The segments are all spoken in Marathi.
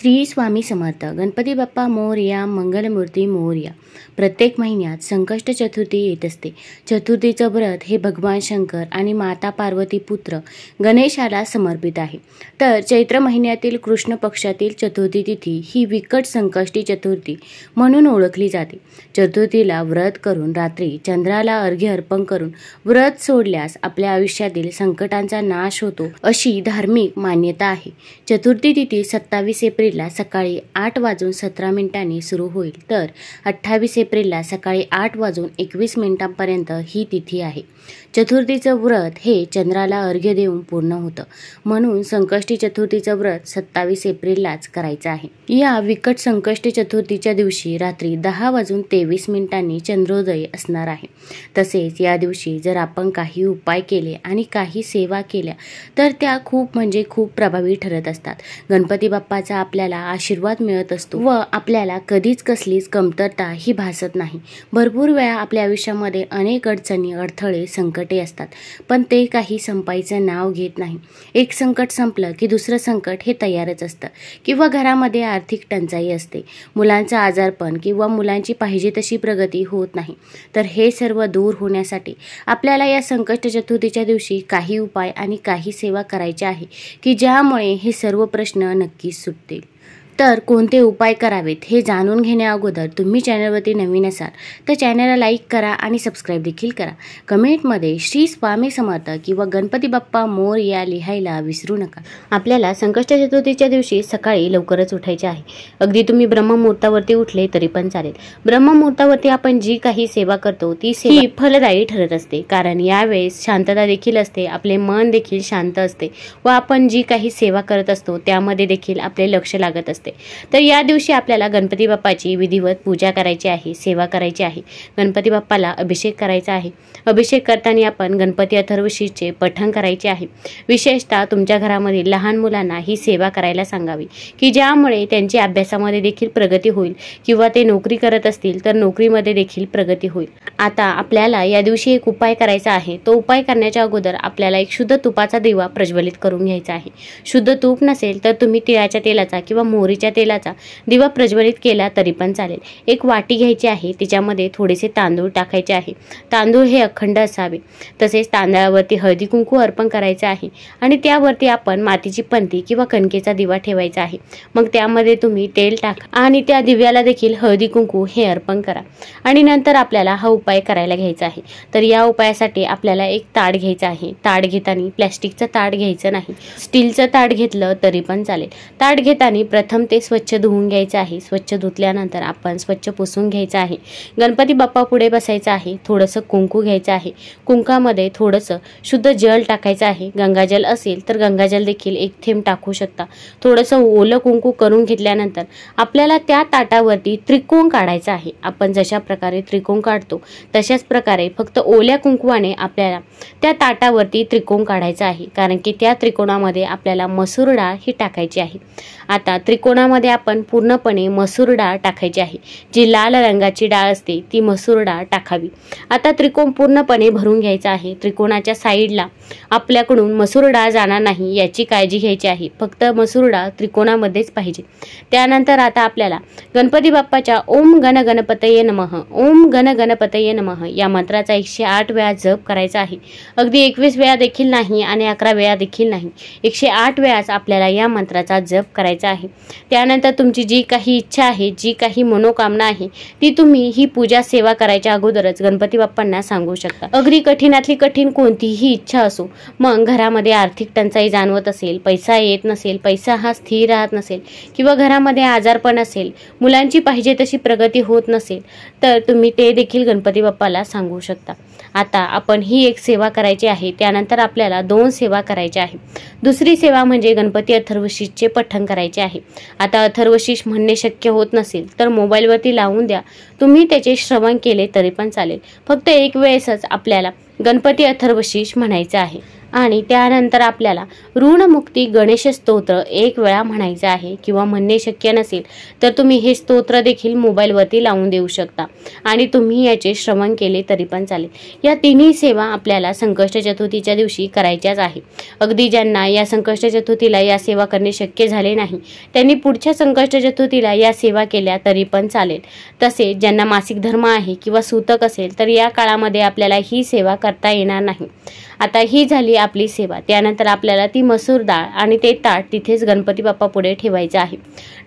श्री स्वामी समर्थ. गणपती बाप्पा मोरया, मंगलमूर्ती मोरया. प्रत्येक महिन्यात संकष्ट चतुर्थी येत असते. चतुर्थीचं व्रत हे भगवान शंकर आणि माता पार्वती पुत्र गणेशाला समर्पित आहे. तर चैत्र महिन्यातील कृष्ण पक्षातील चतुर्थी तिथी ही विकट संकष्टी चतुर्थी म्हणून ओळखली जाते. चतुर्थीला व्रत करून रात्री चंद्राला अर्घ्य अर्पण करून व्रत सोडल्यास आपल्या आयुष्यातील संकटांचा नाश होतो अशी धार्मिक मान्यता आहे. चतुर्थी तिथी 27 एप्रिलला सकाळी 8:17 सुरू होईल, तर 28 एप्रिलला सकाळी 8:21 पर्यंत ही तिथी आहे. चतुर्थीचं व्रत हे चंद्राला अर्घ्य देऊन पूर्ण होतं, म्हणून संकष्टी चतुर्थीचं व्रत 27 एप्रिललाच करायचं आहे. या विकट संकष्टी चतुर्थीच्या दिवशी रात्री 10:23 चंद्रोदय असणार आहे. तसेच या दिवशी जर आपण काही उपाय केले आणि काही सेवा केल्या तर त्या खूप प्रभावी ठरत असतात. गणपती बाप्पाचा आपल्याला आशीर्वाद मिळत असतो व आपल्याला कधीच कसलीच कमतरता ही भासत नाही. भरपूर वेळा आपल्या आयुष्यामध्ये अनेक अडचणी, अडथळे, संकटे असतात, पण ते काही संपायचं नाव घेत नाही. एक संकट संपलं की दुसरं संकट हे तयारच असतं. किंवा घरामध्ये आर्थिक टंचाई असते, मुलांचं आजारपण किंवा मुलांची पाहिजे तशी प्रगती होत नाही. तर हे सर्व दूर होण्यासाठी आपल्याला या संकष्ट चतुर्थीच्या दिवशी काही उपाय आणि काही सेवा करायच्या आहे की ज्यामुळे हे सर्व प्रश्न नक्कीच सुटतील. तर कोणते उपाय करावेत हे जाणून घेण्या अगोदर तुम्ही चॅनलवरती नवीन असाल तर चॅनलला लाईक करा आणि सबस्क्राईब देखील करा. कमेंटमध्ये श्री स्वामी समर्थ किंवा गणपती बाप्पा मोरया लिहायला विसरू नका. आपल्याला संकष्ट चतुर्थीच्या दिवशी सकाळी लवकरच उठायचे आहे. अगदी तुम्ही ब्रह्ममुहूर्तावरती उठले तरी पण चालेल. ब्रह्ममुहूर्तावरती आपण जी काही सेवा करतो ती सेवा फलदायी ठरत असते, कारण यावेळेस शांतता देखील असते, आपले मन देखील शांत असते व आपण जी काही सेवा करत असतो त्यामध्ये देखील आपले लक्ष लागत असते. तर या दिवशी आपल्याला गणपती बाप्पाची विधिवत पूजा करायची आहे, सेवा करायची आहे. गणपती बाप्पाला अभिषेक करायचा आहे. अभिषेक करताना आपण गणपती अथर्वशीचे पठण करायचे आहे. विशेषतः तुमच्या घरामधील लहान मुलांना ही सेवा करायला सांगावी की ज्यामुळे त्यांची अभ्यासामध्ये देखील प्रगती होईल किंवा ते नोकरी करत असतील तर नोकरीमध्ये देखील प्रगती होईल. आता आपल्याला या दिवशी एक उपाय करायचा आहे. तो उपाय करण्याच्या अगोदर आपल्याला एक शुद्ध तुपाचा दिवा प्रज्वलित करून घ्यायचा आहे. शुद्ध तूप नसेल तर तुम्ही तिळाच्या तेलाचा किंवा मोहरीच्या तेलाचा दिवा प्रज्वलित केला तरी पण चालेल. एक वाटी घ्यायची आहे, तिच्यामध्ये थोडेसे तांदूळ टाकायचे आहे. तांदूळ हे अखंड असावे. तसेच तांदळावरती हळदी कुंकू अर्पण करायचे आहे आणि त्यावरती आपण मातीची पंती किंवा कणकेचा दिवा ठेवायचा आहे. मग त्यामध्ये तुम्ही तेल टाका आणि त्या दिव्याला देखील हळदी कुंकू हे अर्पण करा आणि नंतर आपल्याला हा उपाय करायला घ्यायचा आहे. तर या उपायासाठी आपल्याला एक ताट घ्यायचं आहे. ताट घेताना प्लॅस्टिकचं ताट घ्यायचं नाही, स्टीलचं ताट घेतलं तरी पण चालेल. ताट घेताना प्रथम ते स्वच्छ धुवून घ्यायचं आहे. स्वच्छ धुतल्यानंतर आपण स्वच्छ पुसून घ्यायचं आहे. गणपती बाप्पा पुढे बसायचं आहे. थोडंसं कुंकू घ्यायचं आहे. कुंकामध्ये थोडंसं शुद्ध जल टाकायचं आहे. गंगाजल असेल तर गंगाजल देखील एक थेंब टाकू शकता. थोडंसं ओलं कुंकू करून घेतल्यानंतर आपल्याला त्या ताटावरती त्रिकोण काढायचा आहे. आपण जशा प्रकारे त्रिकोण काढतो तशाच प्रकारे फक्त ओल्या कुंकवाने आपल्याला त्या ताटावरती त्रिकोण काढायचा आहे, कारण की त्या त्रिकोणामध्ये आपल्याला मसूर डाळ ही टाकायची आहे. आता त्रिकोणामध्ये आपण पूर्णपणे मसूर डाळ टाकायची आहे. जी लाल रंगाची डाळ असते ती मसूर डाळ टाकावी. आता त्रिकोण पूर्णपणे भरून घ्यायचा आहे. त्रिकोणाच्या साईडला आपल्याकडून मसूर डाळ जाणार नाही याची काळजी घ्यायची आहे. फक्त मसूर डाळ त्रिकोणामध्येच पाहिजे. त्यानंतर आता आपल्याला गणपती बाप्पाच्या ओम गण गणपतये नमः, ओम गण गणपतये नमः या मंत्राचा 108 वेळा जप करायचा आहे. अगदी 21 वेळा देखील नाही आणि 11 वेळा देखील नाही, 108 वेळाच आपल्याला या मंत्राचा जप करायचा आहे. त्यानंतर तुमची जी काही इच्छा आहे, जी काही मनोकामना आहे ती तुम्ही ही पूजा सेवा करायच्या अगोदरच गणपती बाप्पांना सांगू शकता. अगदी कठीणातली कठीण कोणतीही इच्छा असो, मग घरामध्ये आर्थिक टंचाई जाणवत असेल, पैसा येत नसेल, पैसा हा स्थिर राहत नसेल किंवा घरामध्ये आजारपण असेल, मुलांची पाहिजे तशी प्रगती होत नसेल तर तुम्ही ते देखील गणपती बाप्पाला सांगू शकता. आता आपण ही एक सेवा करायची आहे. त्यानंतर आपल्याला 2 सेवा करायच्या आहे. दुसरी सेवा म्हणजे गणपती अथर्वशीचे पठण करायचे आहे. आता अथर्वशीष म्हणणे शक्य होत नसेल तर मोबाईलवरती लावून द्या. तुम्ही त्याचे श्रवण केले तरी पण चालेल. फक्त एक वेळेसच आपल्याला गणपती अथर्वशीष म्हणायचं आहे. आणि त्यानंतर आपल्याला ऋणमुक्ती गणेश स्तोत्र 1 वेळा म्हणायचं आहे किंवा म्हणणे शक्य नसेल तर तुम्ही हे स्तोत्र देखील मोबाईलवरती लावून देऊ शकता आणि तुम्ही याचे श्रवण केले तरी पण चालेल। या तिन्ही सेवा आपल्याला संकष्ट चतुर्थीच्या दिवशी करायच्याच आहे। अगदी ज्यांना या संकष्ट चतुर्थीला या सेवा करणे शक्य झाले नाही त्यांनी पुढच्या संकष्ट चतुर्थीला या सेवा केल्या तरी पण चालेल। तसेच ज्यांना मासिक धर्म आहे किंवा सूतक असेल तर या काळामध्ये आपल्याला ही सेवा करता येणार नाही। आता ही झाली आपली सेवा। त्यानंतर आपल्याला ती मसूर डाळ आणि ते ताट तिथेच गणपती बाप्पा पुढे ठेवायचं आहे।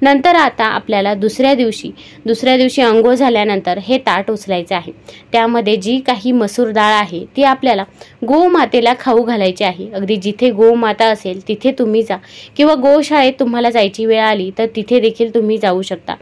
नंतर आता आपल्याला दुसऱ्या दिवशी अंघोळ झाल्यानंतर हे ताट उचलायचं आहे। त्यामध्ये जी काही मसूर डाळ आहे ती आपल्याला गोमातेला खाऊ घालायची आहे। अगदी जिथे गोमाता असेल तिथे तुम्ही जा किंवा गोशाळेत तुम्हाला जायची वेळ आली तर तिथे देखील तुम्ही जाऊ शकता।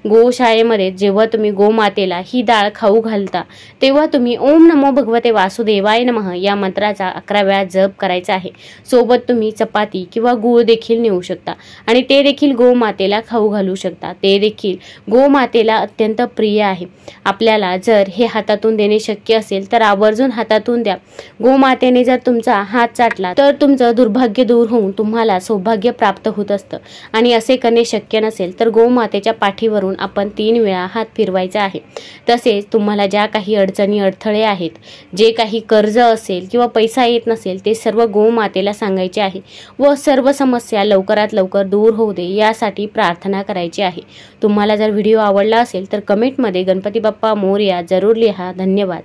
गोशाळेमध्ये जेव्हा तुम्ही गोमातेला ही डाळ खाऊ घालता तेव्हा तुम्ही ओम नमो भगवते वासुदेवाय नमः या मंत्राचा 11 वेळा जप करायचा आहे। सोबत तुम्ही चपाती किंवा गूळ देखील नेऊ शकता आणि ते देखील गोमातेला खाऊ घालू शकता। ते देखील गोमातेला अत्यंत प्रिय आहे। आपल्याला जर हे हातातून देणे शक्य असेल तर आवर्जून हातातून द्या। गोमातेने जर तुमचा हात चाटला तर तुमचं दुर्भाग्य दूर होऊन तुम्हाला सौभाग्य प्राप्त होत असतं आणि असे करणे शक्य नसेल तर गोमातेच्या पाठीवरून आपण 3 वेळा हात फिरवायचा आहे। तसेच तुम्हाला ज्या काही अडचणी अडथळे आहेत, जे काही कर्ज असेल किंवा पैसा येत नसेल ते सर्व गोमातेला सांगायचे आहे व सर्व समस्या लवकरात लवकर दूर होऊ दे यासाठी प्रार्थना करायची आहे। तुम्हाला जर व्हिडिओ आवडला असेल तर कमेंटमध्ये गणपती बाप्पा मोरया जरूर लिहा। धन्यवाद।